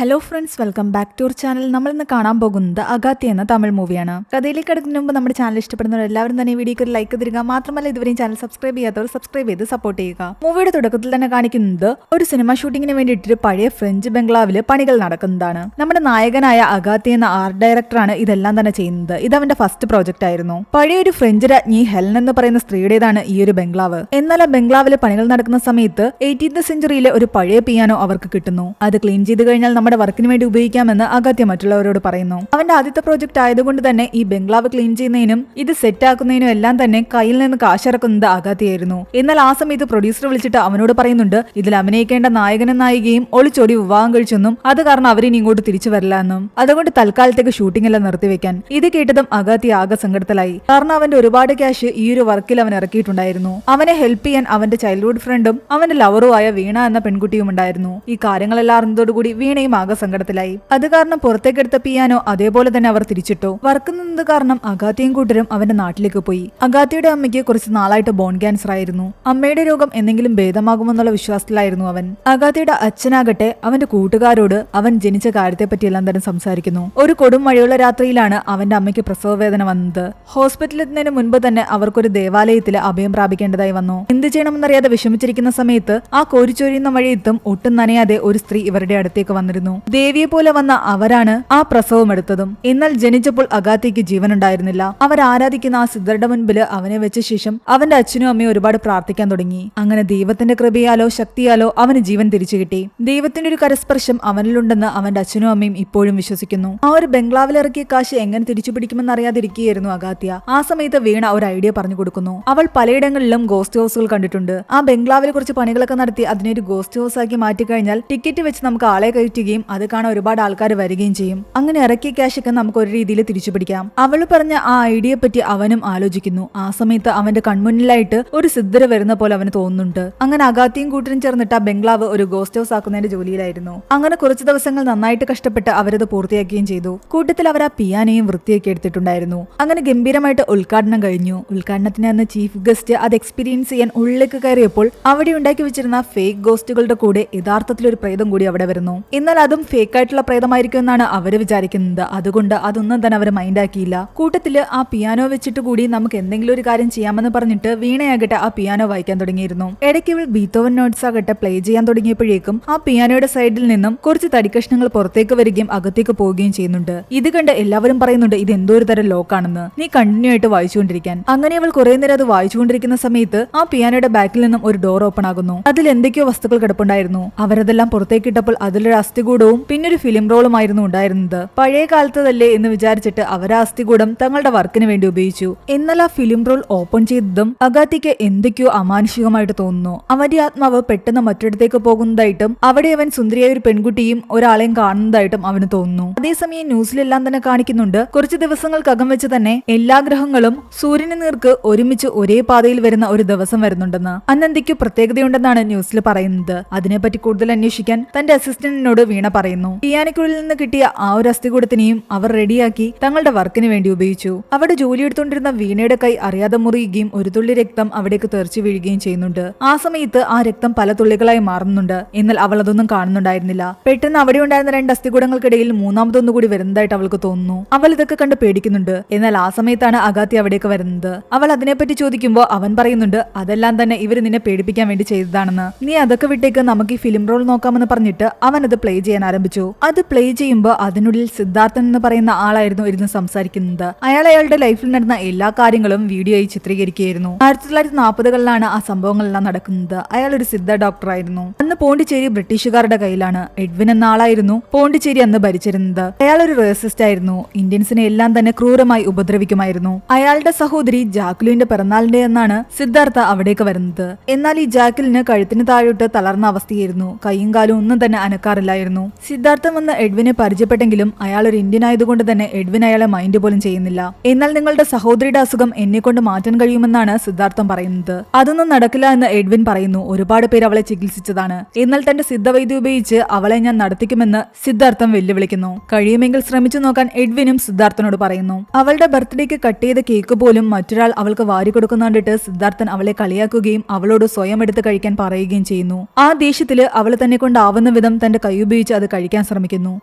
Hello friends, welcome back to our channel. നമ്മൾ ഇന്ന് കാണാൻ പോകുന്നത് അഗാത്തി എന്ന തമിഴ് മൂവിയാണ്. കഥയിലേക്ക് കിടക്കുന്നതിന് മുമ്പ് നമ്മുടെ ചാനൽ ഇഷ്ടപ്പെടുന്നവർ എല്ലാവരും തന്നെ വീഡിയോക്ക് ഒരു ലൈക്ക് തരിക. മാത്രമല്ല ഇതുവരെയും ചാനൽ സബ്സ്ക്രൈബ് ചെയ്യാത്തവർ സബ്സ്ക്രൈബ് ചെയ്ത് സപ്പോർട്ട് ചെയ്യുക. മൂവിയുടെ തുടക്കത്തിൽ തന്നെ കാണിക്കുന്നത് ഒരു സിനിമ ഷൂട്ടിങ്ങിന് വേണ്ടിയിട്ട് പഴയ ഫ്രഞ്ച് ബംഗ്ലാവില് പണികൾ നടക്കുന്നതാണ്. നമ്മുടെ നായകനായ അഗാത്തി എന്ന ആർട്ട് ഡയറക്ടറാണ് ഇതെല്ലാം തന്നെ ചെയ്യുന്നത്. ഇത് അവന്റെ ഫസ്റ്റ് പ്രോജക്റ്റ് ആയിരുന്നു. പഴയൊരു ഫ്രഞ്ച് രാജ്ഞി ഹെലൻ എന്ന് പറയുന്ന സ്ത്രീയുടേതാണ് ഈ ഒരു ബംഗ്ലാവ്. എന്നാൽ ആ ബംഗ്ലാവിലെ പണികൾ നടക്കുന്ന സമയത്ത് 18th സെഞ്ചുറിയിലെ ഒരു പഴയ പിയാനോ അവർക്ക് കിട്ടുന്നു. അത് ക്ലീൻ ചെയ്ത് കഴിഞ്ഞാൽ നമ്മുടെ വർക്കിന് വേണ്ടി ഉപയോഗിക്കാമെന്ന് അഗാത്യ മറ്റുള്ളവരോട് പറയുന്നു. അവന്റെ ആദ്യത്തെ പ്രോജക്റ്റ് ആയതുകൊണ്ട് തന്നെ ഈ ബംഗ്ലാവ് ക്ലീൻ ചെയ്യുന്നതിനും ഇത് സെറ്റ് ആക്കുന്നതിനും എല്ലാം തന്നെ കയ്യിൽ നിന്ന് കാശിറക്കുന്നത് അഗാത്യയായിരുന്നു. എന്നാൽ ആ സമയത്ത് പ്രൊഡ്യൂസർ വിളിച്ചിട്ട് അവനോട് പറയുന്നുണ്ട് ഇതിൽ അഭിനയിക്കേണ്ട നായകനും നായികയും ഒളിച്ചോടി വിവാഹം കഴിച്ചെന്നും അത് കാരണം അവരിനി ഇങ്ങോട്ട് തിരിച്ചു വരില്ല എന്നും അതുകൊണ്ട് തൽക്കാലത്തേക്ക് ഷൂട്ടിംഗ് എല്ലാം നിർത്തിവെക്കാൻ. ഇത് കേട്ടതും അഗാത്യ ആകെ സങ്കടത്തിലായി. കാരണം അവന്റെ ഒരുപാട് ക്യാഷ് ഈ ഒരു വർക്കിൽ അവൻ ഇറക്കിയിട്ടുണ്ടായിരുന്നു. അവനെ ഹെൽപ്പ് ചെയ്യാൻ അവന്റെ ചൈൽഡ്ഹുഡ് ഫ്രണ്ടും അവന്റെ ലവറുമായ വീണ എന്ന പെൺകുട്ടിയും ഉണ്ടായിരുന്നു. ഈ കാര്യങ്ങളെല്ലാം അറിഞ്ഞതോടുകൂടി വീണയും ആകെ സങ്കടത്തിലായി. അത് കാരണം പുറത്തേക്കെടുത്ത പിയാനോ അതേപോലെ തന്നെ അവർ തിരിച്ചിട്ടു. വർക്ക് നിന്നത് കാരണം അഗാത്യയും കൂട്ടരും അവന്റെ നാട്ടിലേക്ക് പോയി. അഗാത്യയുടെ അമ്മയ്ക്ക് കുറച്ച് നാളായിട്ട് ബോൺ ക്യാൻസർ ആയിരുന്നു. അമ്മയുടെ രോഗം എന്തെങ്കിലും ഭേദമാകുമെന്നുള്ള വിശ്വാസത്തിലായിരുന്നു അവൻ. അഗാത്യയുടെ അച്ഛനാകട്ടെ അവന്റെ കൂട്ടുകാരോട് അവൻ ജനിച്ച കാര്യത്തെപ്പറ്റി എല്ലാം തന്നെ സംസാരിക്കുന്നു. ഒരു കൊടും മഴയുള്ള രാത്രിയിലാണ് അവന്റെ അമ്മയ്ക്ക് പ്രസവ വേദന വന്നത്. ഹോസ്പിറ്റലിൽ എത്തുന്നതിന് മുൻപ് തന്നെ അവർക്കൊരു ദേവാലയത്തിൽ അഭയം പ്രാപിക്കേണ്ടതായി വന്നു. എന്ത് ചെയ്യണമെന്നറിയാതെ വിഷമിച്ചിരിക്കുന്ന സമയത്ത് ആ കോരിച്ചൊരിയുന്ന മഴയത്തും ഒട്ടും നനയാതെ ഒരു സ്ത്രീ ഇവരുടെ അടുത്തേക്ക് വന്നിരുന്നു. ദേവിയെ പോലെ വന്ന അവരാണ് ആ പ്രസവം എടുത്തതും. എന്നാൽ ജനിച്ചപ്പോൾ അഗാത്യയ്ക്ക് ജീവനുണ്ടായിരുന്നില്ല. അവർ ആരാധിക്കുന്ന ആ സിദ്ധരുടെ മുൻപില് അവനെ വെച്ച ശേഷം അവന്റെ അച്ഛനും അമ്മയും ഒരുപാട് പ്രാർത്ഥിക്കാൻ തുടങ്ങി. അങ്ങനെ ദൈവത്തിന്റെ കൃപയാലോ ശക്തിയാലോ അവന് ജീവൻ തിരിച്ചു കിട്ടി. ദൈവത്തിന്റെ ഒരു കരസ്പർശം അവനിലുണ്ടെന്ന് അവന്റെ അച്ഛനും അമ്മയും ഇപ്പോഴും വിശ്വസിക്കുന്നു. ആ ഒരു ബംഗ്ലാവിൽ ഇറക്കിയ കാശ് എങ്ങനെ തിരിച്ചു പിടിക്കുമെന്ന് അറിയാതിരിക്കുകയായിരുന്നു അഗാത്യ. ആ സമയത്ത് വീണ ഒരു ഐഡിയ പറഞ്ഞു കൊടുക്കുന്നു. അവൾ പലയിടങ്ങളിലും ഗോസ്റ്റ് ഹൗസുകൾ കണ്ടിട്ടുണ്ട്. ആ ബംഗ്ലാവിൽ കുറച്ച് പണികളൊക്കെ നടത്തി അതിനെ ഒരു ഗോസ്റ്റ് ഹൗസ് ആക്കി മാറ്റിക്കഴിഞ്ഞാൽ ടിക്കറ്റ് വെച്ച് നമുക്ക് ആളെ കയറ്റുകയും അത് കാണാൻ ഒരുപാട് ആൾക്കാർ വരികയും ചെയ്യും. അങ്ങനെ ഇറക്കിയ ക്യാഷൊക്കെ നമുക്ക് ഒരു രീതിയിൽ തിരിച്ചു പിടിക്കാം. അവൾ പറഞ്ഞ ആ ഐഡിയയെ പറ്റി അവനും ആലോചിക്കുന്നു. ആ സമയത്ത് അവന്റെ കൺമുന്നിലായിട്ട് ഒരു സിദ്ധര വരുന്ന പോലെ അവന് തോന്നുന്നുണ്ട്. അങ്ങനെ അഗാത്യയും കൂട്ടരും ചേർന്നിട്ട് ആ ബംഗ്ലാവ് ഒരു ഗോസ്റ്റ് ഹൗസ് ആക്കുന്നതിന്റെ ജോലിയിലായിരുന്നു. അങ്ങനെ കുറച്ച് ദിവസങ്ങൾ നന്നായിട്ട് കഷ്ടപ്പെട്ട് അവരത് പൂർത്തിയാക്കുകയും ചെയ്തു. കൂട്ടത്തിൽ അവർ ആ പിയാനയും വൃത്തിയാക്കി എടുത്തിട്ടുണ്ടായിരുന്നു. അങ്ങനെ ഗംഭീരമായിട്ട് ഉദ്ഘാടനം കഴിഞ്ഞു. ഉദ്ഘാടനത്തിന് അന്ന് ചീഫ് ഗസ്റ്റ് അത് എക്സ്പീരിയൻസ് ചെയ്യാൻ ഉള്ളിലേക്ക് കയറിയപ്പോൾ അവിടെ ഉണ്ടാക്കി വെച്ചിരുന്ന ഫേക്ക് ഗോസ്റ്റുകളുടെ കൂടെ യഥാർത്ഥത്തിൽ ഒരു പ്രേതം കൂടി അവിടെ വരുന്നു. എന്നാൽ അതും ഫേക്ക് ആയിട്ടുള്ള പ്രേതമായിരിക്കും എന്നാണ് അവര് വിചാരിക്കുന്നത്. അതുകൊണ്ട് അതൊന്നും തന്നെ അവർ മൈൻഡ് ആക്കിയില്ല. കൂട്ടത്തില് ആ പിയാനോ വെച്ചിട്ട് കൂടി നമുക്ക് എന്തെങ്കിലും ഒരു കാര്യം ചെയ്യാമെന്ന് പറഞ്ഞിട്ട് വീണയാകട്ടെ ആ പിയാനോ വായിക്കാൻ തുടങ്ങിയിരുന്നു. ഇടയ്ക്ക് ഇവൾ ബീത്തോവൻ നോട്ട്സ് ആകട്ടെ പ്ലേ ചെയ്യാൻ തുടങ്ങിയപ്പോഴേക്കും ആ പിയാനോയുടെ സൈഡിൽ നിന്നും കുറച്ച് തടിക്കഷ്ണങ്ങൾ പുറത്തേക്ക് വരികയും അകത്തേക്ക് പോവുകയും ചെയ്യുന്നുണ്ട്. ഇത് കണ്ട് എല്ലാവരും പറയുന്നുണ്ട് ഇത് എന്തോ ഒരു തരം ലോക്കാണെന്ന്, നീ കണ്ടിന്യൂ ആയിട്ട് വായിച്ചുകൊണ്ടിരിക്കാൻ. അങ്ങനെ അവൾ കുറെ നേരം അത് വായിച്ചുകൊണ്ടിരിക്കുന്ന സമയത്ത് ആ പിയാനോയുടെ ബാക്കിൽ നിന്നും ഒരു ഡോർ ഓപ്പൺ ആകുന്നു. അതിൽ എന്തൊക്കെയോ വസ്തുക്കൾ കിടപ്പുണ്ടായിരുന്നു. അവരതെല്ലാം പുറത്തേക്ക് ഇട്ടപ്പോൾ അതിലൊരു അസ്ഥികൂടവും പിന്നൊരു ഫിലിം റോളുമായിരുന്നു ഉണ്ടായിരുന്നത്. പഴയ കാലത്തതല്ലേ എന്ന് വിചാരിച്ചിട്ട് അവർ ആ അസ്ഥികൂടം തങ്ങളുടെ വർക്കിന് വേണ്ടി ഉപയോഗിച്ചു. എന്നാൽ ആ ഫിലിം റോൾ ഓപ്പൺ ചെയ്തതും അഗാത്യയ്ക്ക് എന്തൊക്കെയോ അമാനുഷികമായിട്ട് തോന്നുന്നു. അവന്റെ ആത്മാവ് പെട്ടെന്ന് മറ്റൊരിടത്തേക്ക് പോകുന്നതായിട്ടും അവിടെ അവൻ സുന്ദരിയായ ഒരു പെൺകുട്ടിയും ഒരാളെയും കാണുന്നതായിട്ടും അവന് തോന്നുന്നു. അതേസമയം ന്യൂസിലെല്ലാം തന്നെ കാണിക്കുന്നുണ്ട് കുറച്ച് ദിവസങ്ങൾക്കകം വെച്ച് തന്നെ എല്ലാ ഗ്രഹങ്ങളും സൂര്യന് നേർക്ക് ഒരുമിച്ച് ഒരേ പാതയിൽ വരുന്ന ഒരു ദിവസം വരുന്നുണ്ടെന്ന്. അന്ന് എന്തൊക്കെയോ പ്രത്യേകതയുണ്ടെന്നാണ് ന്യൂസിൽ പറയുന്നത്. അതിനെപ്പറ്റി കൂടുതൽ അന്വേഷിക്കാൻ തന്റെ അസിസ്റ്റന്റിനോട് വീണ പറയുന്നു. പിയാനോയ്ക്കുള്ളിൽ നിന്ന് കിട്ടിയ ആ ഒരു അസ്ഥികൂടത്തിനെയും അവർ റെഡിയാക്കി തങ്ങളുടെ വർക്കിന് വേണ്ടി ഉപയോഗിച്ചു. അവിടെ ജോലി എടുത്തുകൊണ്ടിരുന്ന വീണയുടെ കൈ അറിയാതെ മുറിയുകയും ഒരു തുള്ളി രക്തം അവിടേക്ക് തെറിച്ചു വീഴുകയും ചെയ്യുന്നുണ്ട്. ആ സമയത്ത് ആ രക്തം പല തുള്ളികളായി മാറുന്നുണ്ട്. എന്നാൽ അവൾ അതൊന്നും കാണുന്നുണ്ടായിരുന്നില്ല. പെട്ടെന്ന് അവിടെ ഉണ്ടായിരുന്ന രണ്ട് അസ്ഥികൂടങ്ങൾക്കിടയിൽ മൂന്നാമതൊന്നുകൂടി വരുന്നതായിട്ട് അവൾക്ക് തോന്നുന്നു. അവൾ ഇതൊക്കെ കണ്ട് പേടിക്കുന്നുണ്ട്. എന്നാൽ ആ സമയത്താണ് അഗാത്യ അവിടേക്ക് വരുന്നത്. അവൾ അതിനെപ്പറ്റി ചോദിക്കുമ്പോൾ അവൻ പറയുന്നുണ്ട് അതെല്ലാം തന്നെ ഇവര് നിന്നെ പേടിപ്പിക്കാൻ വേണ്ടി ചെയ്തതാണെന്ന്. നീ അതൊക്കെ വിട്ടേക്ക്, നമുക്ക് ഈ ഫിലിം റോൾ നോക്കാമെന്ന് പറഞ്ഞിട്ട് അവൻ അത് പ്ലേ ചെയ്യാൻ ആരംഭിച്ചു. അത് പ്ലേ ചെയ്യുമ്പോൾ അതിനുള്ളിൽ സിദ്ധാർത്ഥൻ എന്ന് പറയുന്ന ആളായിരുന്നു ഇരുന്ന് സംസാരിക്കുന്നത്. അയാളുടെ ലൈഫിൽ നടന്ന എല്ലാ കാര്യങ്ങളും വീഡിയോ ആയി ചിത്രീകരിക്കുകയായിരുന്നു. 1940-കളിലാണ് ആ സംഭവങ്ങളെല്ലാം നടക്കുന്നത്. അയാൾ ഒരു സിദ്ധ ഡോക്ടർ ആയിരുന്നു. അന്ന് പോണ്ടിച്ചേരി ബ്രിട്ടീഷുകാരുടെ കയ്യിലാണ്. എഡ്വിൻ എന്ന ആളായിരുന്നു പോണ്ടിച്ചേരി അന്ന് ഭരിച്ചിരുന്നത്. അയാൾ ഒരു റേസിസ്റ്റ് ആയിരുന്നു. ഇന്ത്യൻസിനെ എല്ലാം തന്നെ ക്രൂരമായി ഉപദ്രവിക്കുമായിരുന്നു. അയാളുടെ സഹോദരി ജാക്ലിന്റെ പിറന്നാളിന്റെ എന്നാണ് സിദ്ധാർത്ഥ അവിടേക്ക് വരുന്നത്. എന്നാൽ ഈ ജാക്ലിന് കഴുത്തിന് താഴോട്ട് തളർന്ന അവസ്ഥയായിരുന്നു. കൈയും കാലും ഒന്നും തന്നെ അനക്കാറില്ലായിരുന്നു. സിദ്ധാർത്ഥം വന്ന് എഡ്വിനെ പരിചയപ്പെട്ടെങ്കിലും അയാൾ ഒരു ഇന്ത്യൻ ആയതുകൊണ്ട് തന്നെ എഡ്വിൻ അയാളെ മൈൻഡ് പോലും ചെയ്യുന്നില്ല. എന്നാൽ നിങ്ങളുടെ സഹോദരിയുടെ അസുഖം എന്നെ കൊണ്ട് മാറ്റാൻ കഴിയുമെന്നാണ് സിദ്ധാർത്ഥം പറയുന്നത്. അതൊന്നും നടക്കില്ല എന്ന് എഡ്വിൻ പറയുന്നു. ഒരുപാട് പേര് അവളെ ചികിത്സിച്ചതാണ്. എന്നാൽ തന്റെ സിദ്ധവൈദ്യം ഉപയോഗിച്ച് അവളെ ഞാൻ നടത്തിക്കുമെന്ന് സിദ്ധാർത്ഥം വെല്ലുവിളിക്കുന്നു. കഴിയുമെങ്കിൽ ശ്രമിച്ചു നോക്കാൻ എഡ്വിനും സിദ്ധാർത്ഥനോട് പറയുന്നു. അവളുടെ ബർത്ത്ഡേക്ക് കട്ട് ചെയ്ത കേക്ക് പോലും മറ്റൊരാൾ അവൾക്ക് വാരി കൊടുക്കുന്ന കണ്ടിട്ട് സിദ്ധാർത്ഥൻ അവളെ കളിയാക്കുകയും അവളോട് സ്വയം എടുത്ത് കഴിക്കാൻ പറയുകയും ചെയ്യുന്നു. ആ ദേഷ്യത്തില് അവൾ തന്നെ കൊണ്ടാവുന്ന വിധം തന്റെ കൈ ഉപയോഗിച്ച് ഉപയോഗിച്ച് അത് കഴിക്കാൻ ശ്രമിക്കുന്നു.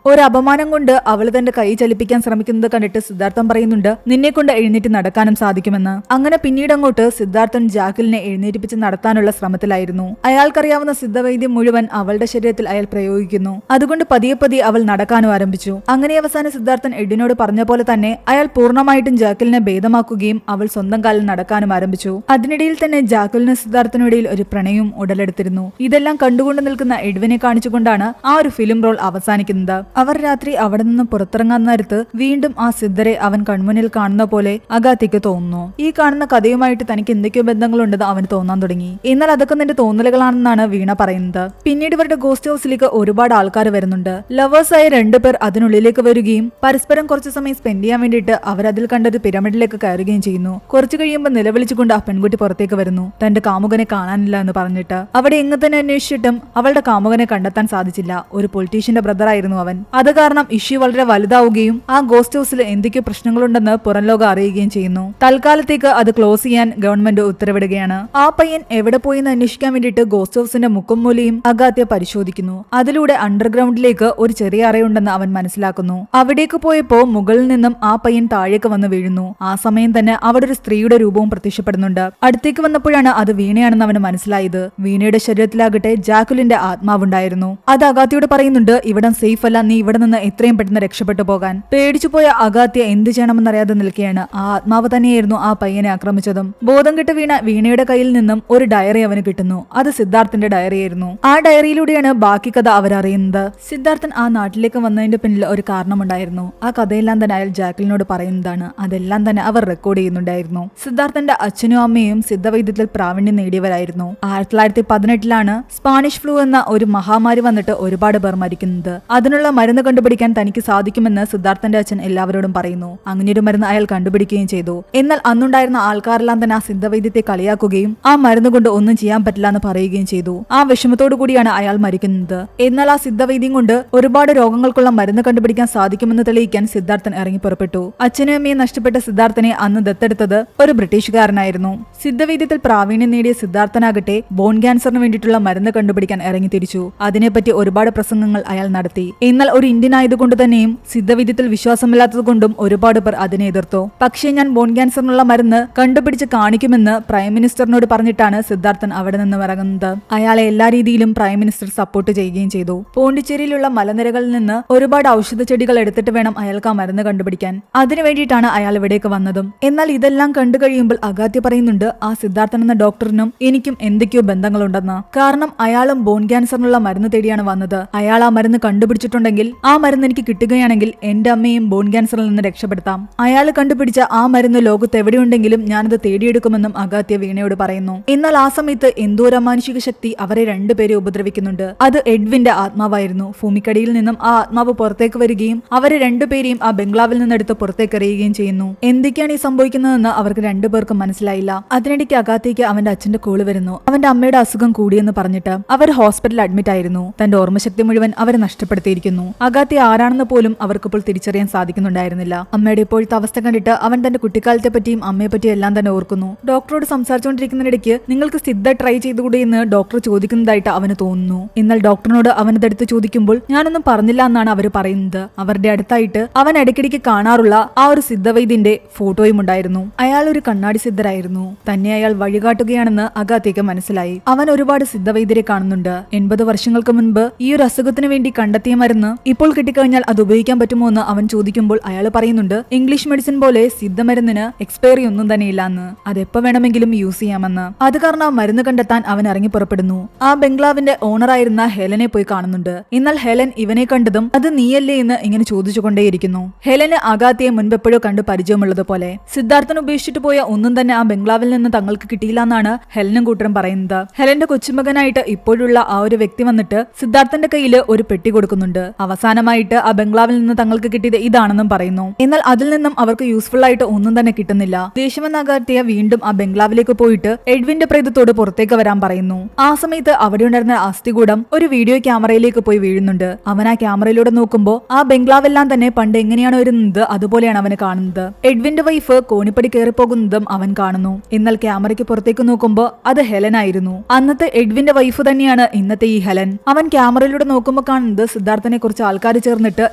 ഒരു അപമാനം കൊണ്ട് അവൾ തന്റെ കൈ ചലിപ്പിക്കാൻ ശ്രമിക്കുന്നത് കണ്ടിട്ട് സിദ്ധാർത്ഥൻ പറയുന്നുണ്ട് നിന്നെ കൊണ്ട് എഴുന്നേറ്റ് നടക്കാനും സാധിക്കുമെന്ന്. അങ്ങനെ പിന്നീട് അങ്ങോട്ട് സിദ്ധാർത്ഥൻ ജാക്കിലിനെ എഴുന്നേറ്റിപ്പിച്ച് നടത്താനുള്ള ശ്രമത്തിലായിരുന്നു. അയാൾക്കറിയാവുന്ന സിദ്ധവൈദ്യം മുഴുവൻ അവളുടെ ശരീരത്തിൽ അയാൾ പ്രയോഗിക്കുന്നു. അതുകൊണ്ട് പതിയെ പതിയെ അവൾ നടക്കാനും ആരംഭിച്ചു. അങ്ങനെ അവസാനം സിദ്ധാർത്ഥൻ എഡിനോട് പറഞ്ഞ പോലെ തന്നെ അയാൾ പൂർണ്ണമായിട്ടും ജാക്കിലിനെ ഭേദമാക്കുകയും അവൾ സ്വന്തം കാലിൽ നടക്കാനും ആരംഭിച്ചു. അതിനിടയിൽ തന്നെ ജാക്കിലിനും സിദ്ധാർത്ഥനും ഇടയിൽ ഒരു പ്രണയവും ഉടലെടുത്തിരുന്നു. ഇതെല്ലാം കണ്ടുകൊണ്ട് നിൽക്കുന്ന എഡ്വിനെ കാണിച്ചുകൊണ്ടാണ് ആ ഒരു ഫിലിം റോൾ അവസാനിക്കുന്നത്. അവർ രാത്രി അവിടെ നിന്ന് പുറത്തിറങ്ങാൻ നേരത്ത് വീണ്ടും ആ സിദ്ധരെ അവൻ കൺമുന്നിൽ കാണുന്ന പോലെ അഗാത്യക്ക് തോന്നുന്നു. ഈ കാണുന്ന കഥയുമായിട്ട് തനിക്ക് എന്തൊക്കെയോ ബന്ധങ്ങളുണ്ടെന്ന് അവന് തോന്നാൻ തുടങ്ങി. എന്നാൽ അതൊക്കെ നിന്റെ തോന്നലുകളാണെന്നാണ് വീണ പറയുന്നത്. പിന്നീട് ഇവരുടെ ഗോസ്റ്റ് ഹൗസിലേക്ക് ഒരുപാട് ആൾക്കാർ വരുന്നുണ്ട്. ലവേഴ്സായ രണ്ടുപേർ അതിനുള്ളിലേക്ക് വരികയും പരസ്പരം കുറച്ചു സമയം സ്പെൻഡ് ചെയ്യാൻ വേണ്ടിയിട്ട് അവരതിൽ കണ്ടൊരു പിരമിഡിലേക്ക് കയറുകയും ചെയ്യുന്നു. കുറച്ചു കഴിയുമ്പോൾ നിലവിളിച്ചുകൊണ്ട് ആ പെൺകുട്ടി പുറത്തേക്ക് വരുന്നു. തന്റെ കാമുകനെ കാണാനില്ല എന്ന് പറഞ്ഞിട്ട് അവിടെ എങ്ങ് തന്നെ അന്വേഷിച്ചിട്ടും അവളുടെ കാമുകനെ കണ്ടെത്താൻ സാധിച്ചില്ല. ഒരു പൊളിറ്റീഷ്യന്റെ ബ്രദർ ആയിരുന്നു അവൻ. അത് കാരണം ഇഷ്യൂ വളരെ വലുതാവുകയും ആ ഗോസ്റ്റ് ഹൗസിൽ എന്തൊക്കെയോ പ്രശ്നങ്ങളുണ്ടെന്ന് പുറം ലോകം അറിയുകയും ചെയ്യുന്നു. തൽക്കാലത്തേക്ക് അത് ക്ലോസ് ചെയ്യാൻ ഗവൺമെന്റ് ഉത്തരവിടുകയാണ്. ആ പയ്യൻ എവിടെ പോയി എന്ന് അന്വേഷിക്കാൻ വേണ്ടിയിട്ട് ഗോസ്റ്റ് ഹൗസിന്റെ മുക്കും മൂലയും അഗാത്യ പരിശോധിക്കുന്നു. അതിലൂടെ അണ്ടർഗ്രൗണ്ടിലേക്ക് ഒരു ചെറിയ അറയുണ്ടെന്ന് അവൻ മനസ്സിലാക്കുന്നു. അവിടേക്ക് പോയപ്പോ മുകളിൽ നിന്നും ആ പയ്യൻ താഴേക്ക് വന്ന് വീഴുന്നു. ആ സമയം തന്നെ അവിടെ ഒരു സ്ത്രീയുടെ രൂപവും പ്രത്യക്ഷപ്പെടുന്നുണ്ട്. അടുത്തേക്ക് വന്നപ്പോഴാണ് അത് വീണയാണെന്ന് അവന് മനസ്സിലായത്. വീണയുടെ ശരീരത്തിലാകട്ടെ ജാക്കുലിന്റെ ആത്മാവുണ്ടായിരുന്നു. അത് അഗാത്യയോട് പറയുന്നുണ്ട് ഇവിടം സേഫ് അല്ല, നീ ഇവിടെ നിന്ന് എത്രയും പെട്ടെന്ന് രക്ഷപ്പെട്ടു പോകാൻ. പേടിച്ചു പോയ അഗാത്യ എന്ത് ചെയ്യണമെന്നറിയാതെ നിൽക്കുകയാണ്. ആ ആത്മാവ് തന്നെയായിരുന്നു ആ പയ്യനെ ആക്രമിച്ചതും. ബോധം കെട്ട് വീണയുടെ കയ്യിൽ നിന്നും ഒരു ഡയറി അവന് കിട്ടുന്നു. അത് സിദ്ധാർത്ഥന്റെ ഡയറിയായിരുന്നു. ആ ഡയറിയിലൂടെയാണ് ബാക്കി കഥ അവരറിയുന്നത്. സിദ്ധാർത്ഥൻ ആ നാട്ടിലേക്ക് വന്നതിന്റെ പിന്നിൽ ഒരു കാരണമുണ്ടായിരുന്നു. ആ കഥയെല്ലാം തന്നെ അയാൾ ജാക്കിലിനോട് പറയുന്നതാണ്. അതെല്ലാം തന്നെ അവർ റെക്കോർഡ് ചെയ്യുന്നുണ്ടായിരുന്നു. സിദ്ധാർത്ഥന്റെ അച്ഛനും അമ്മയും സിദ്ധവൈദ്യത്തിൽ പ്രാവീണ്യം നേടിയവരായിരുന്നു. 1918 സ്പാനിഷ് ഫ്ലൂ എന്ന ഒരു മഹാമാരി വന്നിട്ട് ഒരുപാട് പേർ മരിക്കുന്നത്. അതിനുള്ള മരുന്ന് കണ്ടുപിടിക്കാൻ തനിക്ക് സാധിക്കുമെന്ന് സിദ്ധാർത്ഥന്റെ അച്ഛൻ എല്ലാവരോടും പറയുന്നു. അങ്ങനെയൊരു മരുന്ന് അയാൾ കണ്ടുപിടിക്കുകയും ചെയ്തു. എന്നാൽ അന്നുണ്ടായിരുന്ന ആൾക്കാരെല്ലാം തന്നെ ആ സിദ്ധവൈദ്യത്തെ കളിയാക്കുകയും ആ മരുന്ന് കൊണ്ട് ഒന്നും ചെയ്യാൻ പറ്റില്ല എന്ന് പറയുകയും ചെയ്തു. ആ വിഷമത്തോടു കൂടിയാണ് അയാൾ മരിക്കുന്നത്. എന്നാൽ ആ സിദ്ധവൈദ്യം കൊണ്ട് ഒരുപാട് രോഗങ്ങൾക്കുള്ള മരുന്ന് കണ്ടുപിടിക്കാൻ സാധിക്കുമെന്ന് തെളിയിക്കാൻ സിദ്ധാർത്ഥൻ ഇറങ്ങി പുറപ്പെട്ടു. അച്ഛനും അമ്മയും നഷ്ടപ്പെട്ട സിദ്ധാർത്ഥനെ അന്ന് ദത്തെടുത്തത് ഒരു ബ്രിട്ടീഷുകാരനായിരുന്നു. സിദ്ധവൈദ്യത്തിൽ പ്രാവീണ്യം നേടിയ സിദ്ധാർത്ഥനാകട്ടെ ബോൺ ക്യാൻസറിന് വേണ്ടിയിട്ടുള്ള മരുന്ന് കണ്ടുപിടിക്കാൻ ഇറങ്ങി തിരിച്ചു. അതിനെപ്പറ്റി ഒരുപാട് പ്രസംഗങ്ങൾ അയാൾ നടത്തി. എന്നാൽ ഒരു ഇന്ത്യൻ ആയതുകൊണ്ട് തന്നെയും സിദ്ധവൈദ്യത്തിൽ വിശ്വാസമില്ലാത്തത് കൊണ്ടും ഒരുപാട് പേർ അതിനെ എതിർത്തു. പക്ഷേ ഞാൻ ബോൺ ക്യാൻസറിനുള്ള മരുന്ന് കണ്ടുപിടിച്ച് കാണിക്കുമെന്ന് പ്രൈം മിനിസ്റ്ററിനോട് പറഞ്ഞിട്ടാണ് സിദ്ധാർത്ഥൻ അവിടെ നിന്ന് ഇറങ്ങുന്നത്. അയാളെ എല്ലാ രീതിയിലും പ്രൈം മിനിസ്റ്റർ സപ്പോർട്ട് ചെയ്യുകയും ചെയ്തു. പോണ്ടിച്ചേരിയിലുള്ള മലനിരകളിൽ നിന്ന് ഒരുപാട് ഔഷധ ചെടികൾ എടുത്തിട്ട് വേണം അയാൾക്ക് ആ മരുന്ന് കണ്ടുപിടിക്കാൻ. അതിനു വേണ്ടിയിട്ടാണ് അയാൾ ഇവിടേക്ക് വന്നതും. എന്നാൽ ഇതെല്ലാം കണ്ടു കഴിയുമ്പോൾ അഗാത്യ പറയുന്നുണ്ട് ആ സിദ്ധാർത്ഥൻ എന്ന ഡോക്ടറിനും എനിക്കും എന്തൊക്കെയോ ബന്ധങ്ങളുണ്ടെന്ന്. കാരണം അയാളും ബോൺ ക്യാൻസറിനുള്ള മരുന്ന് തേടിയാണ് വന്നത്. അയാൾ ആ മരുന്ന് കണ്ടുപിടിച്ചിട്ടുണ്ടെങ്കിൽ ആ മരുന്ന് എനിക്ക് കിട്ടുകയാണെങ്കിൽ എന്റെ അമ്മയും ബോൺ ക്യാൻസറിൽ നിന്ന് രക്ഷപ്പെടുത്താം. അയാൾ കണ്ടുപിടിച്ച ആ മരുന്ന് ലോകത്ത് എവിടെയുണ്ടെങ്കിലും ഞാനത് തേടിയെടുക്കുമെന്നും അഗാത്യ വീണയോട് പറയുന്നു. എന്നാൽ ആ സമയത്ത് എന്തോ ഒരു അമാനുഷിക ശക്തി അവരെ രണ്ടുപേരെ ഉപദ്രവിക്കുന്നുണ്ട്. അത് എഡ്വിന്റെ ആത്മാവായിരുന്നു. ഭൂമിക്കടിയിൽ നിന്നും ആ ആത്മാവ് പുറത്തേക്ക് വരികയും അവരെ രണ്ടുപേരെയും ആ ബംഗ്ലാവിൽ നിന്നെടുത്ത് പുറത്തേക്ക് എറിയുകയും ചെയ്യുന്നു. എന്തൊക്കെയാണ് ഈ സംഭവിക്കുന്നതെന്ന് അവർക്ക് രണ്ടുപേർക്കും മനസ്സിലായില്ല. അതിനിടയ്ക്ക് അഗാത്യയ്ക്ക് അവന്റെ അച്ഛന്റെ കോള് വരുന്നു. അവന്റെ അമ്മയുടെ അസുഖം കൂടിയെന്ന് പറഞ്ഞിട്ട് അവർ ഹോസ്പിറ്റലിൽ അഡ്മിറ്റ് ആയിരുന്നു. തന്റെ ഓർമ്മശക്തി മുഴുവൻ അവരെ നഷ്ടപ്പെടുത്തിയിരിക്കുന്നു. അഗാത്യ ആരാണെന്ന് പോലും അവർക്കിപ്പോൾ തിരിച്ചറിയാൻ സാധിക്കുന്നുണ്ടായിരുന്നില്ല. അമ്മയുടെ ഇപ്പോഴത്തെ അവസ്ഥ കണ്ടിട്ട് അവൻ തന്റെ കുട്ടിക്കാലത്തെ പറ്റിയും അമ്മയെ പറ്റിയും എല്ലാം തന്നെ ഓർക്കുന്നു. ഡോക്ടറോട് സംസാരിച്ചുകൊണ്ടിരിക്കുന്നതിനിടയ്ക്ക് നിങ്ങൾക്ക് സിദ്ധ ട്രൈ ചെയ്തുകൂടെ എന്ന് ഡോക്ടർ ചോദിക്കുന്നതായിട്ട് അവന് തോന്നുന്നു. എന്നാൽ ഡോക്ടറിനോട് അവനതെടുത്ത് ചോദിക്കുമ്പോൾ ഞാനൊന്നും പറഞ്ഞില്ല എന്നാണ് അവർ പറയുന്നത്. അവരുടെ അടുത്തായിട്ട് അവൻ ഇടയ്ക്കിടയ്ക്ക് കാണാറുള്ള ആ ഒരു സിദ്ധവൈദ്യന്റെ ഫോട്ടോയും ഉണ്ടായിരുന്നു. അയാൾ ഒരു കണ്ണാടി സിദ്ധരായിരുന്നു. തന്നെ അയാൾ വഴികാട്ടുകയാണെന്ന് അഗാത്യയ്ക്ക് മനസ്സിലായി. അവൻ ഒരുപാട് സിദ്ധവൈദ്യരെ കാണുന്നുണ്ട്. 80 വർഷങ്ങൾക്ക് മുൻപ് ഈ ഒരു അസുഖത്തിന് വേണ്ടി കണ്ടെത്തിയ മരുന്ന് ഇപ്പോൾ കിട്ടിക്കഴിഞ്ഞാൽ അത് ഉപയോഗിക്കാൻ പറ്റുമോ എന്ന് അവൻ ചോദിക്കുമ്പോൾ അയാൾ പറയുന്നുണ്ട് ഇംഗ്ലീഷ് മെഡിസിൻ പോലെ സിദ്ധമരുന്നിന് എക്സ്പയറി ഒന്നും തന്നെ ഇല്ലാന്ന്. അതെപ്പോ വേണമെങ്കിലും യൂസ് ചെയ്യാമെന്ന്. അത് കാരണം ആ മരുന്ന് കണ്ടെത്താൻ അവൻ ഇറങ്ങി പുറപ്പെടുന്നു. ആ ബംഗ്ലാവിന്റെ ഓണറായിരുന്ന ഹെലനെ പോയി കാണുന്നുണ്ട്. എന്നാൽ ഹെലൻ ഇവനെ കണ്ടതും അത് നീയല്ലേ എന്ന് ഇങ്ങനെ ചോദിച്ചുകൊണ്ടേയിരിക്കുന്നു. ഹെലന് അഗാത്യയെ മുൻപെപ്പോഴോ കണ്ട് പരിചയമുള്ളത് പോലെ. സിദ്ധാർത്ഥൻ ഉപേക്ഷിച്ചിട്ട് പോയ ഒന്നും തന്നെ ആ ബംഗ്ലാവിൽ നിന്ന് തങ്ങൾക്ക് കിട്ടിയില്ല എന്നാണ് ഹെലനും കൂട്ടരും പറയുന്നത്. ഹെലന്റെ കൊച്ചുമകനായിട്ട് ഇപ്പോഴുള്ള ആ ഒരു വ്യക്തി വന്നിട്ട് സിദ്ധാർത്ഥന്റെ കയ്യിൽ ഒരു പെട്ടി കൊടുക്കുന്നുണ്ട്. അവസാനമായിട്ട് ആ ബംഗ്ലാവിൽ നിന്ന് തങ്ങൾക്ക് കിട്ടിയത് ഇതാണെന്നും പറയുന്നു. എന്നാൽ അതിൽ നിന്നും അവർക്ക് യൂസ്ഫുൾ ആയിട്ട് ഒന്നും തന്നെ കിട്ടുന്നില്ല. ദേഷ്യമെന്ന അഗാത്യ വീണ്ടും ആ ബംഗ്ലാവിലേക്ക് പോയിട്ട് എഡ്വിന്റെ പ്രേതത്തോട് പുറത്തേക്ക് വരാൻ പറയുന്നു. ആ സമയത്ത് അവിടെ ഉണ്ടായിരുന്ന അസ്ഥികൂടം ഒരു വീഡിയോ ക്യാമറയിലേക്ക് പോയി വീഴുന്നുണ്ട്. അവൻ ആ ക്യാമറയിലൂടെ നോക്കുമ്പോൾ ആ ബംഗ്ലാവെല്ലാം തന്നെ പണ്ട് എങ്ങനെയാണ് വരുന്നത് അതുപോലെയാണ് അവന് കാണുന്നത്. എഡ്വിന്റെ വൈഫ് കോണിപ്പടി കയറിപ്പോകുന്നതും അവൻ കാണുന്നു. എന്നാൽ ക്യാമറയ്ക്ക് പുറത്തേക്ക് നോക്കുമ്പോൾ അത് ഹെലൻ ആയിരുന്നു. അന്നത്തെ എഡ്വിന്റെ വൈഫ് തന്നെയാണ് ഇന്നത്തെ ഈ ഹെലൻ. അവൻ ക്യാമറയിലൂടെ നോക്കുമ്പോൾ നോക്കുമ്പോൾ കാണുന്നത് സിദ്ധാർത്ഥനെ കുറിച്ച് ആൾക്കാർ ചേർന്നിട്ട്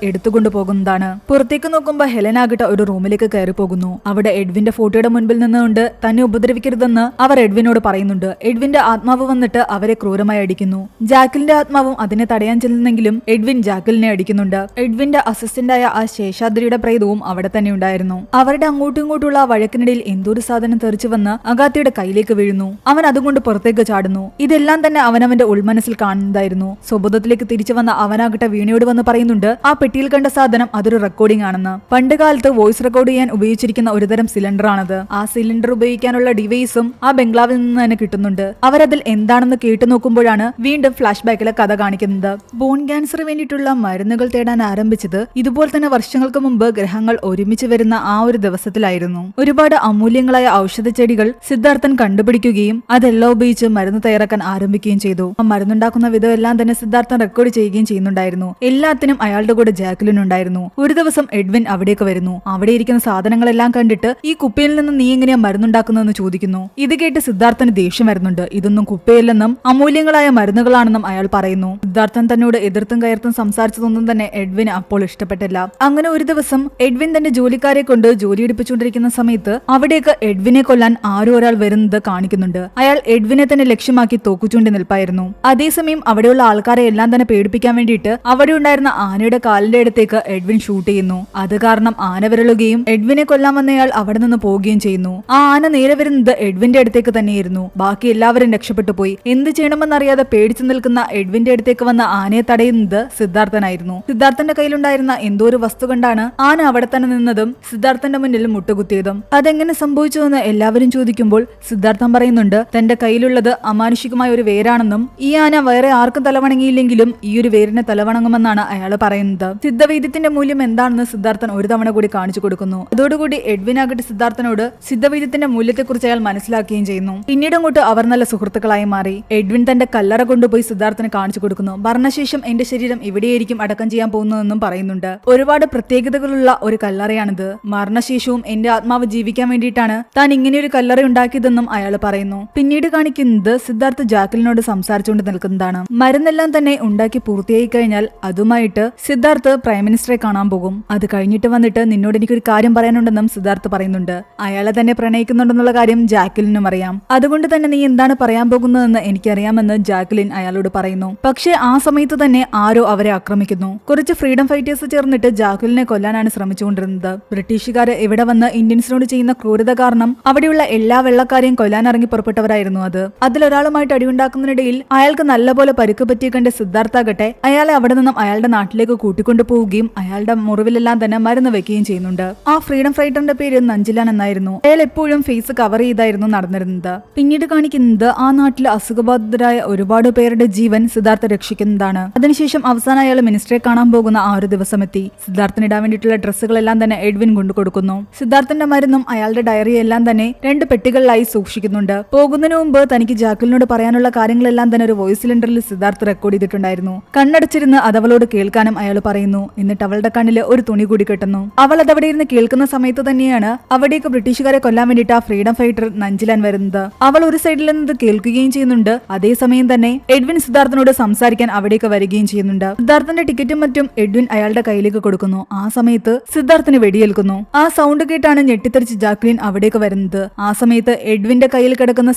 എടുത്തുകൊണ്ടു പോകുന്നതാണ്. പുറത്തേക്ക് നോക്കുമ്പോൾ ഹെലൻ ആകട്ടെ ഒരു റൂമിലേക്ക് കയറി പോകുന്നു. അവിടെ എഡ്വിന്റെ ഫോട്ടോയുടെ മുൻപിൽ നിന്നുകൊണ്ട് തന്നെ ഉപദ്രവിക്കരുതെന്ന് അവർ എഡ്വിനോട് പറയുന്നുണ്ട്. എഡ്വിന്റെ ആത്മാവ് വന്നിട്ട് അവരെ ക്രൂരമായി അടിക്കുന്നു. ജാക്കിലിന്റെ ആത്മാവും അതിനെ തടയാൻ ചെല്ലുന്നെങ്കിലും എഡ്വിൻ ജാക്കിലിനെ അടിക്കുന്നുണ്ട്. എഡ്വിന്റെ അസിസ്റ്റന്റായ ആ ശേഷാദ്രിയുടെ പ്രേതവും അവിടെ തന്നെ ഉണ്ടായിരുന്നു. അവരുടെ അങ്ങോട്ടും ഇങ്ങോട്ടുള്ള വഴക്കിനിടയിൽ എന്തോരു സാധനം തെറിച്ചു വന്ന് അഗാത്തയുടെ കയ്യിലേക്ക് വീഴുന്നു. അവൻ അതുകൊണ്ട് പുറത്തേക്ക് ചാടുന്നു. ഇതെല്ലാം തന്നെ അവനവന്റെ ഉൾമനസ്സിൽ കാണുന്നതായിരുന്നു. സ്വബോധത്തിലേക്ക് തിരിച്ചു വന്ന അവനാകട്ടെ വീണയോട് വന്ന് പറയുന്നുണ്ട് ആ പെട്ടിയിൽ കണ്ട സാധനം അതൊരു റെക്കോർഡിംഗ് ആണെന്ന്. പണ്ട് കാലത്ത് വോയിസ് റെക്കോർഡ് ചെയ്യാൻ ഉപയോഗിച്ചിരിക്കുന്ന ഒരുതരം സിലിണ്ടർ ആണത്. ആ സിലിണ്ടർ ഉപയോഗിക്കാനുള്ള ഡിവൈസും ആ ബംഗ്ലാവിൽ നിന്ന് തന്നെ കിട്ടുന്നുണ്ട്. അവരതിൽ എന്താണെന്ന് കേട്ടു നോക്കുമ്പോഴാണ് വീണ്ടും ഫ്ലാഷ് ബാക്കിലെ കഥ കാണിക്കുന്നത്. ബോൺ ക്യാൻസർ വേണ്ടിയിട്ടുള്ള മരുന്നുകൾ തേടാൻ ആരംഭിച്ചത് ഇതുപോലെ തന്നെ വർഷങ്ങൾക്ക് മുമ്പ് ഗ്രഹങ്ങൾ ഒരുമിച്ച് വരുന്ന ആ ഒരു ദിവസത്തിലായിരുന്നു. ഒരുപാട് അമൂല്യങ്ങളായ ഔഷധ ചെടികൾ സിദ്ധാർത്ഥൻ കണ്ടുപിടിക്കുകയും അതെല്ലാം ഉപയോഗിച്ച് മരുന്ന് തയ്യാറാക്കാൻ ആരംഭിക്കുകയും ചെയ്തു. ആ മരുന്നുണ്ടാക്കുന്ന വിധം എല്ലാം തന്നെ സിദ്ധാർത്ഥൻ റെക്കോർഡ് ചെയ്യുകയും ചെയ്യുന്നുണ്ടായിരുന്നു. എല്ലാത്തിനും അയാളുടെ കൂടെ ജാക്ലിൻ ഉണ്ടായിരുന്നു. ഒരു ദിവസം എഡ്വിൻ അവിടേക്ക് വരുന്നു. അവിടെ ഇരിക്കുന്ന സാധനങ്ങളെല്ലാം കണ്ടിട്ട് ഈ കുപ്പിയിൽ നിന്ന് നീ എങ്ങനെയാ മരുന്നുണ്ടാക്കുന്നതെന്ന് ചോദിക്കുന്നു. ഇത് കേട്ട് സിദ്ധാർത്ഥന് ദേഷ്യം വരുന്നുണ്ട്. ഇതൊന്നും കുപ്പയില്ലെന്നും അമൂല്യങ്ങളായ മരുന്നുകളാണെന്നും അയാൾ പറയുന്നു. സിദ്ധാർത്ഥൻ തന്നോട് എതിർത്തും കയർത്തും സംസാരിച്ചതൊന്നും തന്നെ എഡ്വിന് അപ്പോൾ ഇഷ്ടപ്പെട്ടില്ല. അങ്ങനെ ഒരു ദിവസം എഡ്വിൻ തന്റെ ജോലിക്കാരെ കൊണ്ട് ജോലി എടുപ്പിച്ചുകൊണ്ടിരിക്കുന്ന സമയത്ത് അവിടേക്ക് എഡ്വിനെ കൊല്ലാൻ ആരോ ഒരാൾ വരുന്നത് കാണിക്കുന്നുണ്ട്. അയാൾ എഡ്വിനെ തന്നെ ലക്ഷ്യമാക്കി തോക്കുചൂണ്ടി നിൽപ്പായിരുന്നു. അതേസമയം അവിടെയുള്ള ആൾക്കാരെ എല്ലാം തന്നെ പേടിപ്പിക്കാൻ വേണ്ടിയിട്ട് അവിടെ ഉണ്ടായിരുന്ന ആനയുടെ കാലിന്റെ അടുത്തേക്ക് എഡ്വിൻ ഷൂട്ട് ചെയ്യുന്നു. അത് കാരണം ആന വിരളുകയും എഡ്വിനെ കൊല്ലാൻ വന്നയാൾ അവിടെ നിന്ന് പോവുകയും ചെയ്യുന്നു. ആ ആന നേരെ വരുന്നത് എഡ്വിന്റെ അടുത്തേക്ക് തന്നെയായിരുന്നു. ബാക്കി എല്ലാവരും രക്ഷപ്പെട്ടു പോയി. എന്ത് ചെയ്യണമെന്നറിയാതെ പേടിച്ചു നിൽക്കുന്ന എഡ്വിന്റെ അടുത്തേക്ക് വന്ന ആനയെ തടയുന്നത് സിദ്ധാർത്ഥനായിരുന്നു. സിദ്ധാർത്ഥന്റെ കയ്യിലുണ്ടായിരുന്ന എന്തോ ഒരു വസ്തു കണ്ടാണ് ആന അവിടെ തന്നെ നിന്നതും സിദ്ധാർത്ഥന്റെ മുന്നിൽ മുട്ടുകുത്തിയതും. അതെങ്ങനെ സംഭവിച്ചുവെന്ന് എല്ലാവരും ചോദിക്കുമ്പോൾ സിദ്ധാർത്ഥൻ പറയുന്നുണ്ട് തന്റെ കയ്യിലുള്ളത് അമാനുഷികമായ ഒരു വേരാണെന്നും ഈ ആന വേറെ ആർക്കും തലവണങ്ങിയില്ലെങ്കിലും ഈ ഒരു വേരിനെ തലവണങ്ങുമെന്നാണ് അയാൾ പറയുന്നത്. സിദ്ധവൈദ്യത്തിന്റെ മൂല്യം എന്താണെന്ന് സിദ്ധാർത്ഥൻ ഒരു തവണ കൂടി കാണിച്ചു കൊടുക്കുന്നു. അതോടുകൂടി എഡ്വിൻ ആകട്ടെ സിദ്ധാർത്ഥനോട് സിദ്ധവൈദ്യത്തിന്റെ മൂല്യത്തെക്കുറിച്ച് അയാൾ മനസ്സിലാക്കുകയും ചെയ്യുന്നു. പിന്നീട് അങ്ങോട്ട് അവർ നല്ല സുഹൃത്തുക്കളായി മാറി. എഡ്വിൻ തന്റെ കല്ലറ കൊണ്ടുപോയി സിദ്ധാർത്ഥന് കാണിച്ചു കൊടുക്കുന്നു. മരണശേഷം എന്റെ ശരീരം ഇവിടെയായിരിക്കും അടക്കം ചെയ്യാൻ പോകുന്നതെന്നും പറയുന്നുണ്ട്. ഒരുപാട് പ്രത്യേകതകളുള്ള ഒരു കല്ലറയാണിത്. മരണശേഷവും എന്റെ ആത്മാവ് ജീവിക്കാൻ വേണ്ടിയിട്ടാണ് താൻ ഇങ്ങനെയൊരു കല്ലറ ഉണ്ടാക്കിയതെന്നും അയാൾ പറയുന്നു. പിന്നീട് കാണിക്കുന്നത് സിദ്ധാർത്ഥ് ജാക്ലിനോട് സംസാരിച്ചുകൊണ്ട് നിൽക്കുന്നതാണ്. മരുന്നെല്ലാം തന്നെ ഉണ്ടാക്കി പൂർത്തിയായി കഴിഞ്ഞാൽ അതുമായിട്ട് സിദ്ധാർത്ഥ് പ്രൈം മിനിസ്റ്ററെ കാണാൻ പോകും. അത് കഴിഞ്ഞിട്ട് വന്നിട്ട് നിന്നോട് എനിക്കൊരു കാര്യം പറയാനുണ്ടെന്നും സിദ്ധാർത്ഥ് പറയുന്നുണ്ട്. അയാളെ തന്നെ പ്രണയിക്കുന്നുണ്ടെന്നുള്ള കാര്യം ജാക്ലിനും അറിയാം. അതുകൊണ്ട് തന്നെ നീ എന്താണ് പറയാൻ പോകുന്നതെന്ന് എനിക്കറിയാമെന്ന് ജാക്ലിൻ അയാളോട് പറയുന്നു. പക്ഷേ ആ സമയത്ത് തന്നെ ആരോ അവരെ ആക്രമിക്കുന്നു. കുറച്ച് ഫ്രീഡം ഫൈറ്റേഴ്സ് ചേർന്നിട്ട് ജാക്ലിനെ കൊല്ലാനാണ് ശ്രമിച്ചുകൊണ്ടിരുന്നത്. ബ്രിട്ടീഷുകാർ ഇവിടെ വന്ന് ഇന്ത്യൻസിനോട് ചെയ്യുന്ന ക്രൂരത കാരണം അവിടെയുള്ള എല്ലാ വെള്ളക്കാരെയും കൊല്ലാനിറങ്ങി പുറപ്പെട്ടവരായിരുന്നു അത്. അതിലൊരാളുമായിട്ട് അടിയുണ്ടാക്കുന്നതിനിടയിൽ അയാൾക്ക് നല്ലപോലെ പരിക്ക് പറ്റിയ കണ്ട് സിദ്ധാർത്ഥാകട്ടെ അയാളെ അവിടെ നിന്നും അയാളുടെ നാട്ടിലേക്ക് കൂട്ടിക്കൊണ്ടു പോവുകയും അയാളുടെ മുറിവിലെല്ലാം തന്നെ മരുന്ന് വെക്കുകയും ചെയ്യുന്നുണ്ട്. ആ ഫ്രീഡം ഫൈറ്ററിന്റെ പേര് നഞ്ചിലാൻ എന്നായിരുന്നു. അയാൾ എപ്പോഴും ഫേസ് കവർ ചെയ്തായിരുന്നു നടന്നിരുന്നത്. പിന്നീട് കാണിക്കുന്നത് ആ നാട്ടിലെ അസുഖബാധിതരായ ഒരുപാട് പേരുടെ ജീവൻ സിദ്ധാർത്ഥ രക്ഷിക്കുന്നതാണ്. അതിനുശേഷം അവസാനം അയാൾ മിനിസ്റ്ററെ കാണാൻ പോകുന്ന ആ ഒരു ദിവസം എത്തി. സിദ്ധാർത്ഥന് ഇടാൻ വേണ്ടിയിട്ടുള്ള ഡ്രസ്സുകളെല്ലാം തന്നെ എഡ്വിൻ കൊണ്ടു കൊടുക്കുന്നു. സിദ്ധാർത്ഥന്റെ മരുന്നും അയാളുടെ ഡയറി എല്ലാം തന്നെ 2 പെട്ടികളിലായി സൂക്ഷിക്കുന്നുണ്ട്. പോകുന്നതിന് മുമ്പ് തനിക്ക് ജാക്ലിനോട് പറയാനുള്ള കാര്യങ്ങളെല്ലാം തന്നെ ഒരു വോയിസ് സിലിണ്ടറിൽ സിദ്ധാർത്ഥ് റെക്കോർഡ് ചെയ്തിട്ടുണ്ടായിരുന്നു. കണ്ണടച്ചിരുന്ന് അത് അവളോട് കേൾക്കാനും അയാൾ പറയുന്നു. എന്നിട്ട് അവളുടെ കണ്ണിൽ ഒരു തുണി കൂടി കെട്ടുന്നു. അവൾ അതവിടെ ഇരുന്ന് കേൾക്കുന്ന സമയത്ത് തന്നെയാണ് അവിടേക്ക് ബ്രിട്ടീഷുകാരെ കൊല്ലാൻ വേണ്ടിയിട്ട് ആ ഫ്രീഡം ഫൈറ്റർ നഞ്ചിലാൻ വരുന്നത്. അവൾ ഒരു സൈഡിൽ നിന്ന് കേൾക്കുകയും ചെയ്യുന്നുണ്ട്. അതേസമയം തന്നെ എഡ്വിൻ സിദ്ധാർത്ഥനോട് സംസാരിക്കാൻ അവിടേക്ക് വരികയും ചെയ്യുന്നുണ്ട്. സിദ്ധാർത്ഥന്റെ ടിക്കറ്റും മറ്റും എഡ്വിൻ അയാളുടെ കയ്യിലേക്ക് കൊടുക്കുന്നു. ആ സമയത്ത് സിദ്ധാർത്ഥന് വെടിയേൽക്കുന്നു. ആ സൗണ്ട് കേട്ടാണ് ഞെട്ടിത്തെറിച്ച് ജാക്ലിൻ അവിടേക്ക് വരുന്നത്. ആ സമയത്ത് എഡ്വിന്റെ കയ്യിൽ കിടക്കുന്ന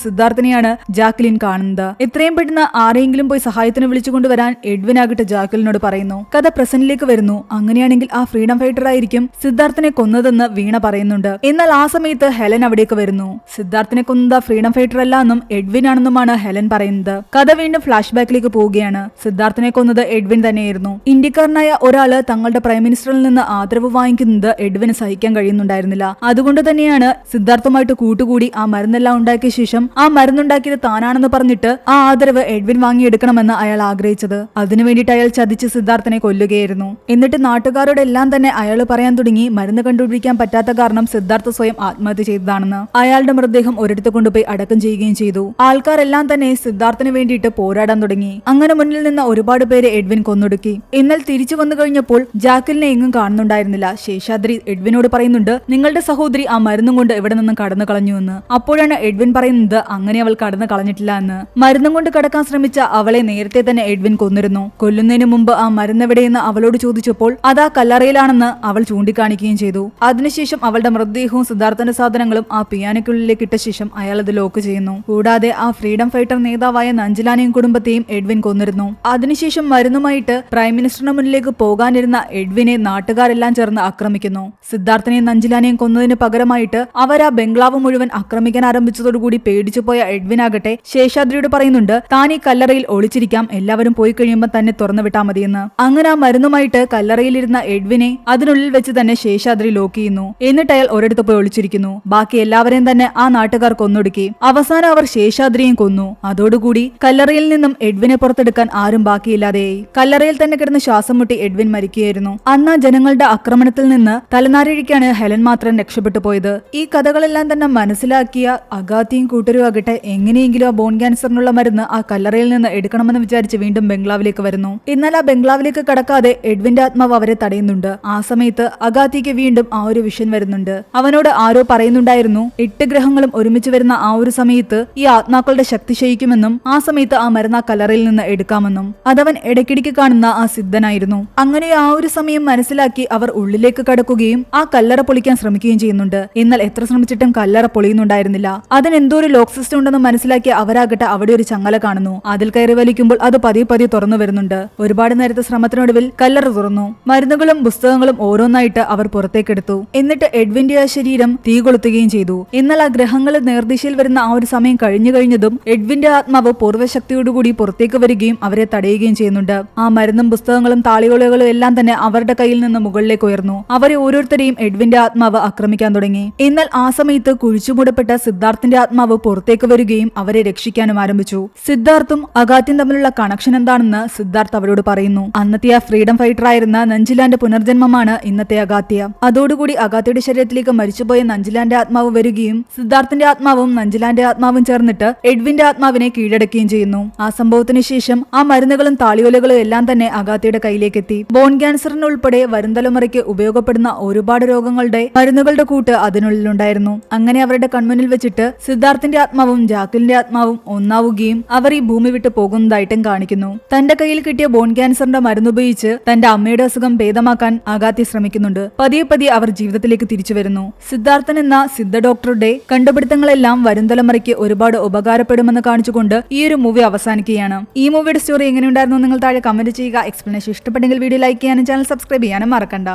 സിദ്ധാർത്ഥനെയാണ് ജാക്ലിൻ കാണുന്നത്. എത്രയും പെട്ടെന്ന് ആരെങ്കിലും പോയി സഹായത്തിന് വിളിച്ചുകൊണ്ടുവരാൻ എഡ്വിൻ ആകട്ടെ ജാക്ലിനോട് പറയുന്നു. കഥ പ്രസന്റിലേക്ക് വരുന്നു. അങ്ങനെയാണെങ്കിൽ ആ ഫ്രീഡം ഫൈറ്റർ ആയിരിക്കും സിദ്ധാർത്ഥനെ കൊന്നതെന്ന് വീണ പറയുന്നുണ്ട്. എന്നാൽ ആ സമയത്ത് ഹെലൻ അവിടേക്ക് വരുന്നു. സിദ്ധാർത്ഥനെ കൊന്നത് ഫ്രീഡം ഫൈറ്റർ അല്ല എന്നും എഡ്വിൻ ആണെന്നുമാണ് ഹെലൻ പറയുന്നത്. കഥ വീണ്ടും ഫ്ലാഷ് ബാക്കിലേക്ക് പോവുകയാണ്. സിദ്ധാർത്ഥനെ കൊന്നത് എഡ്വിൻ തന്നെയായിരുന്നു. ഇന്ത്യക്കാരനായ ഒരാള് തങ്ങളുടെ പ്രൈം മിനിസ്റ്ററിൽ നിന്ന് ആദരവ് വാങ്ങിക്കുന്നത് എഡ്വിന് സഹിക്കാൻ കഴിയുന്നുണ്ടായിരുന്നില്ല. അതുകൊണ്ട് തന്നെയാണ് സിദ്ധാർത്ഥുമായിട്ട് കൂട്ടുകൂടി ആ മരുന്നെല്ലാം ഉണ്ടാക്കിയ ശേഷം ആ മരുന്നുണ്ടാക്കിയത് താനാണെന്ന് പറഞ്ഞിട്ട് ആ ആദരവ് എഡ്വിൻ വാങ്ങിയെടുക്കണമെന്ന് അയാൾ ആഗ്രഹിച്ചത്. അതിനു വേണ്ടിയിട്ട് അയാൾ ചതിച്ച് സിദ്ധാർത്ഥനെ കൊല്ലുകയായിരുന്നു. എന്നിട്ട് നാട്ടുകാരോടെല്ലാം തന്നെ അയാൾ പറയാൻ തുടങ്ങി മരുന്ന് കണ്ടുപിടിക്കാൻ പറ്റാത്ത കാരണം സിദ്ധാർത്ഥ സ്വയം ആത്മഹത്യ ചെയ്തതാണെന്ന്. അയാളുടെ മൃതദേഹം ഒരിടത്ത് കൊണ്ടുപോയി അടക്കം ചെയ്യുകയും ചെയ്തു. ആൾക്കാരെല്ലാം തന്നെ സിദ്ധാർത്ഥന് വേണ്ടിയിട്ട് പോരാടാൻ തുടങ്ങി. അങ്ങനെ മുന്നിൽ നിന്ന് ഒരുപാട് പേര് എഡ്വിൻ കൊന്നൊടുക്കി. എന്നാൽ തിരിച്ചു വന്നു കഴിഞ്ഞപ്പോൾ ജാക്ലിനെ എങ്ങും കാണുന്നുണ്ടായിരുന്നില്ല. ശേഷാദ്രി എഡ്വിനോട് പറയുന്നുണ്ട് നിങ്ങളുടെ സഹോദരി ആ മരുന്നും കൊണ്ട് ഇവിടെ നിന്നും കടന്നു കളഞ്ഞുവെന്ന്. അപ്പോഴാണ് എഡ്വിൻ പറയുന്നത് അങ്ങനെ അവൾ കടന്നു കളഞ്ഞിട്ടില്ല എന്ന്. മരുന്നും കൊണ്ട് കടക്കാൻ ശ്രമിച്ച അവളെ നേരത്തെ തന്നെ എഡ്വിൻ കൊന്നിരുന്നു. ചെയ്തുകൊണ്ടിരുന്നു. കൊല്ലുന്നതിന് മുമ്പ് ആ മരുന്നെവിടെയെന്ന് അവളോട് ചോദിച്ചപ്പോൾ അതാ കല്ലറയിലാണെന്ന് അവൾ ചൂണ്ടിക്കാണിക്കുകയും ചെയ്തു. അതിനുശേഷം അവളുടെ മൃതദേഹവും സിദ്ധാർത്ഥന്റെ സാധനങ്ങളും ആ പിയാനയ്ക്കുള്ളിലേക്ക് ഇട്ട ശേഷം അയാൾ അത് ലോക്ക് ചെയ്യുന്നു. കൂടാതെ ആ ഫ്രീഡം ഫൈറ്റർ നേതാവായ നഞ്ചിലാനെയും കുടുംബത്തെയും എഡ്വിൻ കൊന്നിരുന്നു. അതിനുശേഷം മരുന്നുമായിട്ട് പ്രൈം മിനിസ്റ്ററിന് മുന്നിലേക്ക് പോകാനിരുന്ന എഡ്വിനെ നാട്ടുകാരെല്ലാം ചേർന്ന് ആക്രമിക്കുന്നു. സിദ്ധാർത്ഥനെയും നഞ്ചിലാനെയും കൊന്നതിന് പകരമായിട്ട് അവർ ആ ബംഗ്ലാവ് മുഴുവൻ ആക്രമിക്കാൻ ആരംഭിച്ചതോടുകൂടി പേടിച്ചു പോയ എഡ്വിൻ ആകട്ടെ ശേഷാദ്രിയോട് പറയുന്നുണ്ട് താൻ ഈ കല്ലറയിൽ ഒളിച്ചിരിക്കാം, എല്ലാവരും പോയി കഴിയുമ്പോൾ തന്നെ തുറന്നു വിട്ടാൽ മതിയെന്ന്. അങ്ങനെ ആ മരുന്നുമായിട്ട് കല്ലറയിലിരുന്ന എഡ്വിനെ അതിനുള്ളിൽ വെച്ച് തന്നെ ശേഷാദ്രി ലോക്ക് ചെയ്യുന്നു. എന്നിട്ട് അയാൾ ഒരിടത്ത് പോയി ഒളിച്ചിരിക്കുന്നു. ബാക്കി എല്ലാവരെയും തന്നെ ആ നാട്ടുകാർ കൊന്നൊടുക്കി. അവസാനം അവർ ശേഷാദ്രിയും കൊന്നു. അതോടുകൂടി കല്ലറയിൽ നിന്നും എഡ്വിനെ പുറത്തെടുക്കാൻ ആരും ബാക്കിയില്ലാതെയായി. കല്ലറയിൽ തന്നെ കിടന്ന് ശ്വാസം മുട്ടി എഡ്വിൻ മരിക്കുകയായിരുന്നു. അന്ന് ജനങ്ങളുടെ ആക്രമണത്തിൽ നിന്ന് തലനാരിഴിക്കാണ് ഹെലൻ മാത്രം രക്ഷപ്പെട്ടു പോയത്. ഈ കഥകളെല്ലാം തന്നെ മനസ്സിലാക്കിയ അഗാത്തിയും കൂട്ടരും ആകട്ടെ എങ്ങനെയെങ്കിലും ആ ബോൺ ക്യാൻസറിനുള്ള മരുന്ന് ആ കല്ലറയിൽ നിന്ന് എടുക്കണമെന്ന് വിചാരിച്ച് വീണ്ടും ബംഗ്ലാവിലേക്ക് വരുന്നു. എന്നാൽ ആ ബംഗ്ലാവിലേക്ക് കടക്കാതെ എഡ്വിന്റെ ആത്മാവ് അവരെ തടയുന്നുണ്ട്. ആ സമയത്ത് അഗാത്തിക്ക് വീണ്ടും ആ ഒരു വിഷൻ വരുന്നുണ്ട്. അവനോട് ആരോ പറയുന്നുണ്ടായിരുന്നു 8 ഗ്രഹങ്ങളും ഒരുമിച്ച് വരുന്ന ആ ഒരു സമയത്ത് ഈ ആത്മാക്കളുടെ ശക്തി ക്ഷയിക്കുമെന്നും ആ സമയത്ത് ആ മരുന്ന് ആ കല്ലറയിൽ നിന്ന് എടുക്കാമെന്നും. അതവൻ ഇടയ്ക്കിടയ്ക്ക് കാണുന്ന ആ സിദ്ധനായിരുന്നു. അങ്ങനെ ആ ഒരു സമയം മനസ്സിലാക്കി അവർ ഉള്ളിലേക്ക് കടക്കുകയും ആ കല്ലറ പൊളിക്കാൻ ശ്രമിക്കുകയും ചെയ്യുന്നുണ്ട്. എന്നാൽ എത്ര ശ്രമിച്ചിട്ടും കല്ലറ പൊളിയുന്നുണ്ടായിരുന്നില്ല. അതിനെന്തോ ഒരു ലോക്ക് സിസ്റ്റം ഉണ്ടെന്ന് മനസ്സിലാക്കി അവരാകട്ടെ അവിടെ ഒരു ചങ്ങല കാണുന്നു. അതിൽ കയറി വലിക്കുമ്പോൾ അത് പതിയെ പതിയെ തുറന്നു വരുന്നുണ്ട്. ഒരുപാട് നേരത്തെ ശ്രമത്തിനൊടുവിൽ കല്ലറ തുറന്നു. മരുന്നുകളും പുസ്തകങ്ങളും ഓരോന്നായിട്ട് അവർ പുറത്തേക്കെടുത്തു. എന്നിട്ട് എഡ്വിന്റെ ആ ശരീരം തീ കൊളുത്തുകയും ചെയ്തു. എന്നാൽ ആ ഗ്രഹങ്ങൾ നേർദിശയിൽ വരുന്ന ആ ഒരു സമയം കഴിഞ്ഞതും എഡ്വിന്റെ ആത്മാവ് പൂർവ്വശക്തിയോടുകൂടി പുറത്തേക്ക് വരികയും അവരെ തടയുകയും ചെയ്യുന്നുണ്ട്. ആ മരുന്നും പുസ്തകങ്ങളും താളിയോലകളും എല്ലാം തന്നെ അവരുടെ കയ്യിൽ നിന്ന് മുകളിലേക്ക് ഉയർന്നു. അവരെ ഓരോരുത്തരെയും എഡ്വിന്റെ ആത്മാവ് ആക്രമിക്കാൻ തുടങ്ങി. എന്നാൽ ആ സമയത്ത് കുഴിച്ചുമൂടപ്പെട്ട സിദ്ധാർത്ഥിന്റെ ആത്മാവ് പുറത്തേക്ക് വരികയും അവരെ രക്ഷിക്കാനും ആരംഭിച്ചു. സിദ്ധാർത്ഥും അഗാത്യയും തമ്മിലുള്ള കണക്ഷൻ എന്താണെന്ന് സിദ്ധാർത്ഥ് അവരോട് പറയുന്നു. അന്നത്തെ ആ ഫ്രീഡം ഫൈറ്റർ ആയിരുന്ന നഞ്ചിലാന്റെ പുനർജന്മമാണ് ഇന്നത്തെ അഗാത്യ. അതോടുകൂടി അഗാത്യയുടെ ശരീരത്തിലേക്ക് മരിച്ചുപോയ നഞ്ചിലാന്റെ ആത്മാവ് വരികയും സിദ്ധാർത്ഥിന്റെ ആത്മാവും നഞ്ചിലാന്റെ ആത്മാവും ചേർന്നിട്ട് എഡ്വിന്റെ ആത്മാവിനെ കീഴടക്കുകയും ചെയ്യുന്നു. ആ സംഭവത്തിന് ശേഷം ആ മരുന്നുകളും താളിയോലകളും എല്ലാം തന്നെ അഗാത്യയുടെ കയ്യിലേക്ക് എത്തി. ബോൺ ക്യാൻസറിന് ഉൾപ്പെടെ വരും തലമുറയ്ക്ക് ഉപയോഗപ്പെടുന്ന ഒരുപാട് രോഗങ്ങളുടെ മരുന്നുകളുടെ കൂട്ട് അതിനുള്ളിലുണ്ടായിരുന്നു. അങ്ങനെ അവരുടെ കൺമുന്നിൽ വെച്ചിട്ട് സിദ്ധാർത്ഥിന്റെ ആത്മാവും ജാക്കിലിന്റെ ആത്മാവും ഒന്നാവുകയും അവർ ഈ ഭൂമി വിട്ട് പോകുന്നതായിട്ടും കാണിക്കുന്നു. തന്റെ കയ്യിൽ കിട്ടിയ ബോൺ ക്യാൻസറിന്റെ മരുന്ന് ഉപയോഗിച്ച് തന്റെ അമ്മയുടെ അസുഖം ഭേദമാക്കാൻ അഗാത്യ ശ്രമിക്കുന്നുണ്ട്. പതിയെ പതിയെ അവർ ജീവിതത്തിലേക്ക് തിരിച്ചു വരുന്നു. സിദ്ധാർത്ഥൻ എന്ന സിദ്ധ ഡോക്ടറുടെ കണ്ടുപിടുത്തങ്ങളെല്ലാം വരും തലമുറയ്ക്ക് ഒരുപാട് ഉപകാരപ്പെടുമെന്ന് കാണിച്ചുകൊണ്ട് ഈ ഒരു മൂവി അവസാനിക്കുകയാണ്. ഈ മൂവിയുടെ സ്റ്റോറി എങ്ങനെയുണ്ടായിരുന്നു നിങ്ങൾ താഴെ കമന്റ് ചെയ്യുക. എക്സ്പ്ലനേഷൻ ഇഷ്ടപ്പെട്ടെങ്കിൽ വീഡിയോ ലൈക്ക് ചെയ്യാനും ചാനൽ സബ്സ്ക്രൈബ് ചെയ്യാനും മറക്കണ്ട.